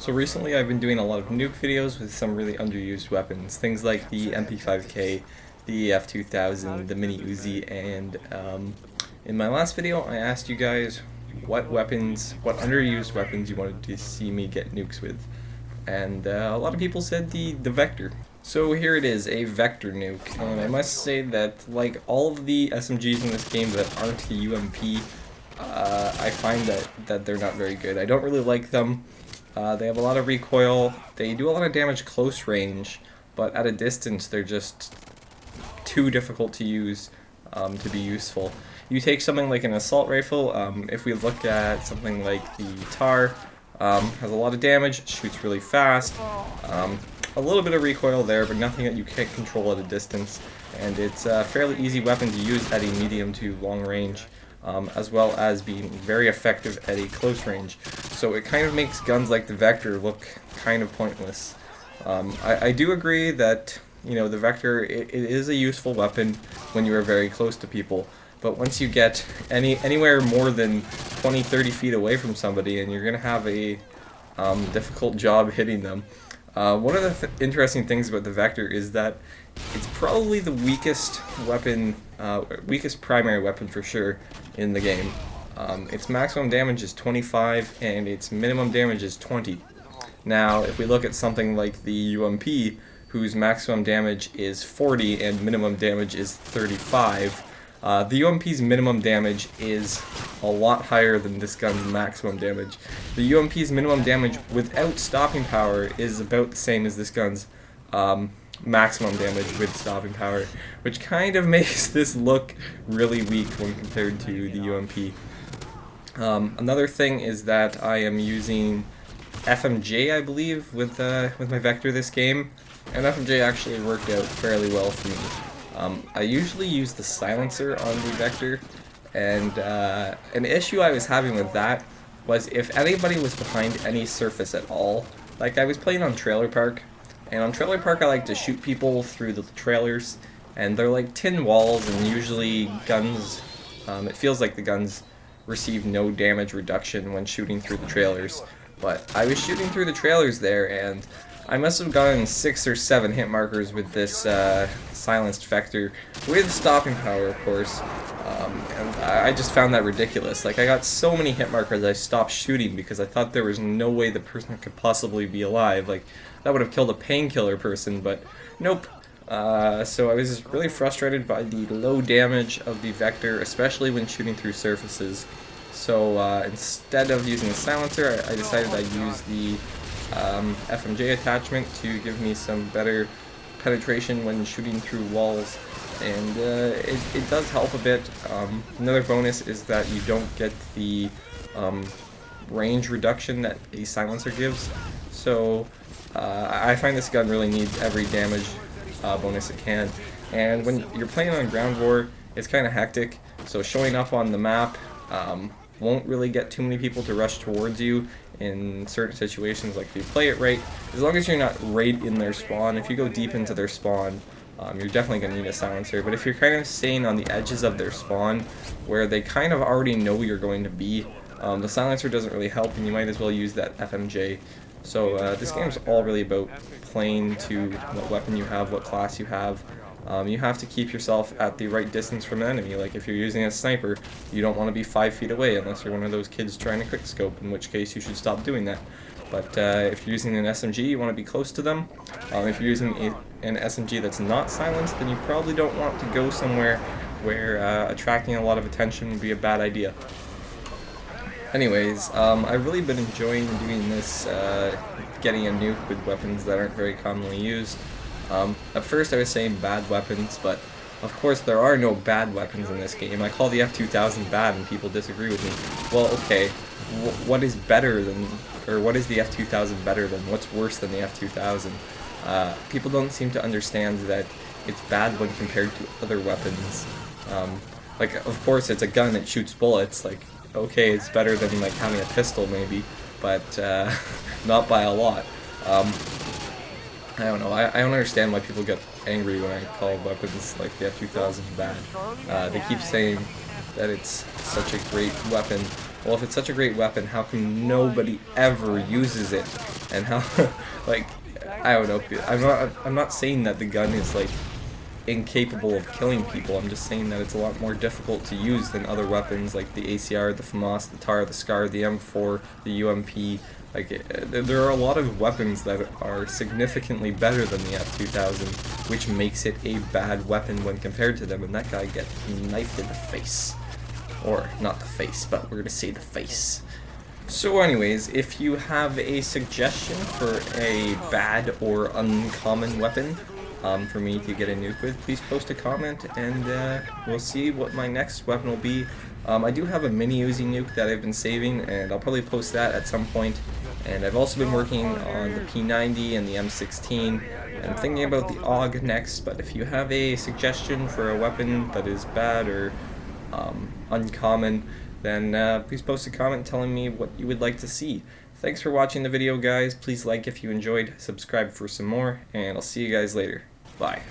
So recently I've been doing a lot of Nuke videos with some really underused weapons, things like the MP5K, the F2000, the Mini Uzi, and in my last video I asked you guys what underused weapons you wanted to see me get nukes with, and a lot of people said the Vector. So here it is, a Vector nuke, and I must say that like all of the SMGs in this game that aren't the UMP, I find that they're not very good. I don't really like them. They have a lot of recoil, they do a lot of damage close range, but at a distance they're just too difficult to use to be useful. You take something like an assault rifle, if we look at something like the TAR, has a lot of damage, shoots really fast, a little bit of recoil there, but nothing that you can't control at a distance, and it's a fairly easy weapon to use at a medium to long range. As well as being very effective at a close range. So it kind of makes guns like the Vector look kind of pointless. I do agree that, you know, the Vector, it is a useful weapon when you are very close to people, but once you get anywhere more than 20-30 feet away from somebody, and you're going to have a difficult job hitting them. One of the interesting things about the Vector is that it's probably the weakest weapon, weakest primary weapon for sure in the game. Its maximum damage is 25 and its minimum damage is 20. Now, if we look at something like the UMP, whose maximum damage is 40 and minimum damage is 35, the UMP's minimum damage is a lot higher than this gun's maximum damage. The UMP's minimum damage without stopping power is about the same as this gun's maximum damage with stopping power, which kind of makes this look really weak when compared to the UMP. Another thing is that I am using FMJ, I believe, with my Vector this game, and FMJ actually worked out fairly well for me. I usually use the silencer on the Vector, and an issue I was having with that was if anybody was behind any surface at all. Like, I was playing on Trailer Park, and on Trailer Park I like to shoot people through the trailers, and they're like tin walls, and usually guns, it feels like the guns receive no damage reduction when shooting through the trailers. But I was shooting through the trailers there, and I must have gotten 6 or 7 hit markers with this silenced Vector, with stopping power of course, and I just found that ridiculous. Like, I got so many hit markers I stopped shooting because I thought there was no way the person could possibly be alive. Like, that would have killed a painkiller person, but nope. So I was really frustrated by the low damage of the Vector, especially when shooting through surfaces. So instead of using a silencer, I decided I'd use the FMJ attachment to give me some better penetration when shooting through walls, and it does help a bit. Another bonus is that you don't get the range reduction that a silencer gives, so I find this gun really needs every damage bonus it can. And when you're playing on ground war, it's kind of hectic, so showing up on the map won't really get too many people to rush towards you in certain situations. Like, if you play it right, as long as you're not right in their spawn, if you go deep into their spawn, you're definitely going to need a silencer. But if you're kind of staying on the edges of their spawn, where they kind of already know you're going to be, the silencer doesn't really help, and you might as well use that FMJ. So this game's all really about playing to what weapon you have, what class you have. You have to keep yourself at the right distance from an enemy. Like, if you're using a sniper, you don't want to be 5 feet away unless you're one of those kids trying to quickscope, in which case you should stop doing that. But if you're using an SMG, you want to be close to them. If you're using an SMG that's not silenced, then you probably don't want to go somewhere where attracting a lot of attention would be a bad idea. Anyways, I've really been enjoying doing this, getting a nuke with weapons that aren't very commonly used. At first I was saying bad weapons, but of course there are no bad weapons in this game. I call the F2000 bad and people disagree with me. Well, okay, what is better than, or what is the F2000 better than? What's worse than the F2000? People don't seem to understand that it's bad when compared to other weapons. Like, of course it's a gun that shoots bullets. Like, okay, it's better than like having a pistol maybe, but not by a lot. I don't know, I don't understand why people get angry when I call weapons like the F2000 bad. They keep saying that it's such a great weapon. Well, if it's such a great weapon, how come nobody ever uses it? and how, like, I don't know, I'm not saying that the gun is, like, incapable of killing people. I'm just saying that it's a lot more difficult to use than other weapons like the ACR, the FAMAS, the TAR, the SCAR, the M4, the UMP. Like, there are a lot of weapons that are significantly better than the F2000, which makes it a bad weapon when compared to them, and that guy gets knifed in the face. Or, not the face, but we're gonna say the face. So anyways, if you have a suggestion for a bad or uncommon weapon for me to get a nuke with, please post a comment, and we'll see what my next weapon will be. I do have a mini Uzi nuke that I've been saving, and I'll probably post that at some point. And I've also been working on the P90 and the M16, and I'm thinking about the AUG next. But if you have a suggestion for a weapon that is bad or uncommon, then please post a comment telling me what you would like to see. Thanks for watching the video, guys. Please like if you enjoyed, subscribe for some more, and I'll see you guys later. Bye.